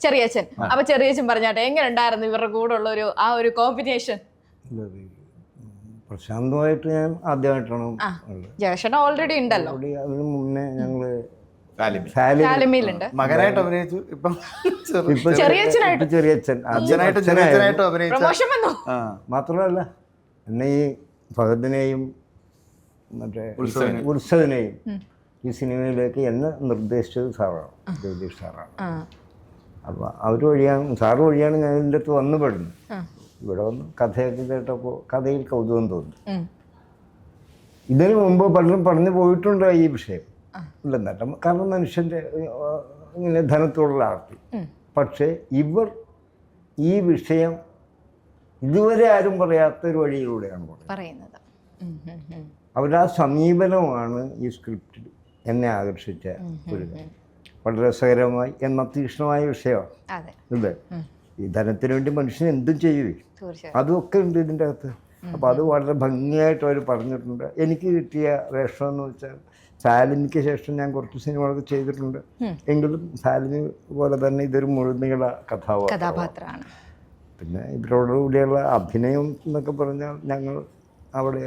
ചെറിയച്ഛൻ, അപ്പൊ ചെറിയച്ഛൻ പറഞ്ഞാട്ടെ, എങ്ങനെ ഉണ്ടായിരുന്നു ഇവരുടെ കൂടെ ഉള്ള ഒരു കോമ്പിനേഷൻ? പ്രശാന്തുമായിട്ട് ഞാൻ ആദ്യമായിട്ടാണ്. ജയശേട്ടൻ ഓൾറെഡി ഉണ്ടല്ലോ, അതിന് മുന്നേ ഞങ്ങള് ഫാലിമിയിലുണ്ട്. മകനായിട്ട് അഭിനയിച്ചു. ഇപ്പം ചെറിയച്ഛനായിട്ട് പ്രൊമോഷൻ വന്നു. മാത്രമല്ല എന്നെ ഈ ഫഹദിനെയും മറ്റേ ഉത്സവിനെയും ഈ സിനിമയിലേക്ക് എന്നെ നിർദ്ദേശിച്ചത് സാറാണ്, ജഗദീഷ് സാറാണ്. അപ്പോൾ അവർ വഴിയാണ്, സാറ് വഴിയാണ് ഞാൻ ഇതിൻ്റെ അടുത്ത് വന്നു പെടുന്നത്. ഇവിടെ വന്ന് കഥയൊക്കെ കേട്ടപ്പോൾ കഥയിൽ കൗതുകം തോന്നി. ഇതിനു മുമ്പ് പലരും പറഞ്ഞു പോയിട്ടുണ്ട് ഈ വിഷയം ഇല്ലെന്നേട്ടം, കാരണം മനുഷ്യൻ്റെ ഇങ്ങനെ ധനത്തോടുള്ള ആർത്തി. പക്ഷേ ഇവർ ഈ വിഷയം ഇതുവരെ ആരും പറയാത്തൊരു വഴിയിലൂടെയാണ് പറയുന്നത്. അവരുടെ ആ സമീപനമാണ് ഈ സ്ക്രിപ്റ്റിൽ എന്നെ ആകർഷിച്ച ഒരു വളരെ രസകരമായി എന്ന തീക്ഷ്ണമായ വിഷയമാണ് ഇത്. ഈ ധനത്തിന് വേണ്ടി മനുഷ്യൻ എന്തും ചെയ്യുകയും അതുമൊക്കെ ഉണ്ട് ഇതിൻ്റെ അകത്ത്. അപ്പോൾ അത് വളരെ ഭംഗിയായിട്ട് അവർ പറഞ്ഞിട്ടുണ്ട്. എനിക്ക് കിട്ടിയ വേഷം എന്ന് വെച്ചാൽ ഫാലിമിക്ക് ശേഷം ഞാൻ കുറച്ച് സിനിമകളൊക്കെ ചെയ്തിട്ടുണ്ട്, എങ്കിലും ഫാലിമി പോലെ തന്നെ ഇതൊരു മുഴുനീള കഥാപാത്രമാണ്. പിന്നെ ഇവരോടുകൂടിയുള്ള അഭിനയം എന്നൊക്കെ പറഞ്ഞാൽ ഞങ്ങൾ അവിടെ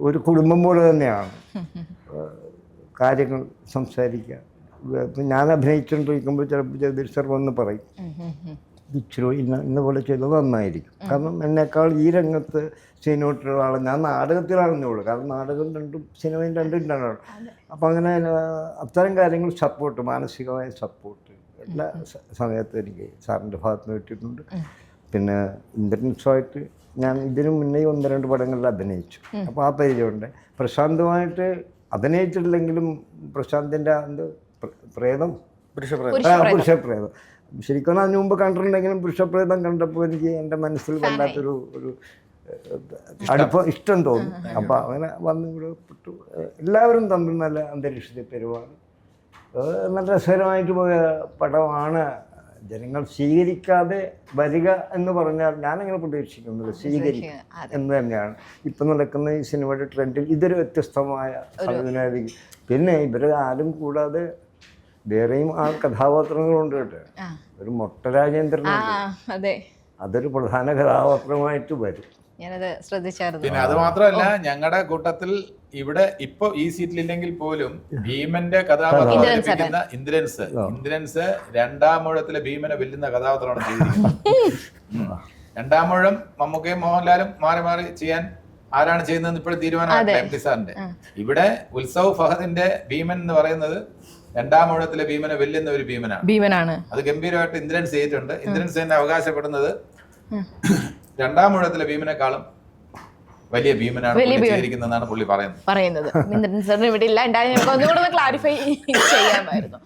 ഒരു കുടുംബം പോലെ തന്നെയാണ് കാര്യങ്ങൾ സംസാരിക്കുക. ഞാൻ അഭിനയിച്ചുകൊണ്ടിരിക്കുമ്പോൾ ചിലപ്പോൾ ജഗദീഷ് സർ വന്ന് പറയും, ഇച്ചിരി ഇന്ന പോലെ ചെയ്തത് നന്നായിരിക്കും. കാരണം എന്നെക്കാൾ ഈ രംഗത്ത് സിനിമയിലുള്ള ആൾ, ഞാൻ നാടകത്തിലാണെന്നുള്ളൂ. കാരണം നാടകം രണ്ടും സിനിമയും രണ്ടും രണ്ടാണ്. അപ്പം അങ്ങനെ അത്തരം കാര്യങ്ങൾ സപ്പോർട്ട്, മാനസികമായ സപ്പോർട്ട് എല്ലാ സമയത്തും എനിക്ക് സാറിൻ്റെ ഭാഗത്ത് നിന്ന് കിട്ടിയിട്ടുണ്ട്. പിന്നെ ഇന്ദ്രൻസുമായിട്ട് ഞാൻ ഇതിനു മുന്നേ 1-2 പടങ്ങളിൽ അഭിനയിച്ചു. അപ്പോൾ ആ പരിചയമുണ്ട്. പ്രശാന്തുമായിട്ട് അഭിനയിച്ചിട്ടില്ലെങ്കിലും പ്രശാന്തിൻ്റെ പുരുഷപ്രേതം ശരിക്കും അതിന് മുമ്പ് കണ്ടിട്ടുണ്ടെങ്കിലും പുരുഷപ്രേതം കണ്ടപ്പോൾ എനിക്ക് എൻ്റെ മനസ്സിൽ വല്ലാത്തൊരു അടുപ്പം, ഇഷ്ടം തോന്നി. അപ്പോൾ അങ്ങനെ വന്ന് ഇവിടെ പെട്ടു. എല്ലാവരും തമ്മിൽ നല്ല അന്തരീക്ഷത്തിൽ പെരുമാറി നല്ല രസകരമായിട്ട് പോയ പടമാണ്. ജനങ്ങൾ സ്വീകരിക്കാതെ വരിക എന്ന് പറഞ്ഞാൽ ഞാനങ്ങനെ പ്രതീക്ഷിക്കുന്നത് സ്വീകരിക്കുക എന്ന് തന്നെയാണ് ഇപ്പം നടക്കുന്ന ഈ സിനിമയുടെ ട്രെൻഡിൽ. ഇതൊരു വ്യത്യസ്തമായ സംവിധാനം. പിന്നെ ഇവർ ആരും കൂടാതെ വേറെയും ആ കഥാപാത്രങ്ങളുണ്ട് കേട്ടോ. ഒരു മൊട്ട രാജേന്ദ്രൻ, അതൊരു പ്രധാന കഥാപാത്രമായിട്ട് വരും. പിന്നെ അത് മാത്രമല്ല, ഞങ്ങളുടെ കൂട്ടത്തിൽ ഇവിടെ ഇപ്പൊ ഈ സീറ്റിലില്ലെങ്കിൽ പോലും ഭീമന്റെ കഥാപാത്രം ഇന്ദ്രൻസ് 2-ാമൂഴത്തിലെ ഭീമനെ വെല്ലുന്ന കഥാപാത്രമാണ് ചെയ്തിരിക്കുന്നത്. 2-ാമൂഴം മമ്മൂക്കയും മോഹൻലാലും മാറി മാറി ചെയ്യാൻ ആരാണ് ചെയ്യുന്നതെന്ന് ഇപ്പോഴും തീരുമാനമാണ് എം ടി സാറിന്റെ. ഇവിടെ ഉത്സവ് ഫഹദിന്റെ ഭീമൻ എന്ന് പറയുന്നത് 2-ാമൂഴത്തിലെ ഭീമനെ വെല്ലുന്ന ഒരു ഭീമനാണ്. അത് ഗംഭീരമായിട്ട് ഇന്ദ്രൻസ് ചെയ്തിട്ടുണ്ട്. ഇന്ദ്രൻസ് തന്നെ അവകാശപ്പെടുന്നത് 2-ാമൂഴത്തിലെ ഭീമനെക്കാളും വലിയ ഭീമനാണ് ചെയ്തിരിക്കുന്നതെന്നാണ് പുള്ളി പറയുന്നത്. ഇന്ദ്രൻസ് ഇവിടെ ഇല്ല, ഒന്നുകൂടെ ക്ലാരിഫൈ ചെയ്യാമായിരുന്നു.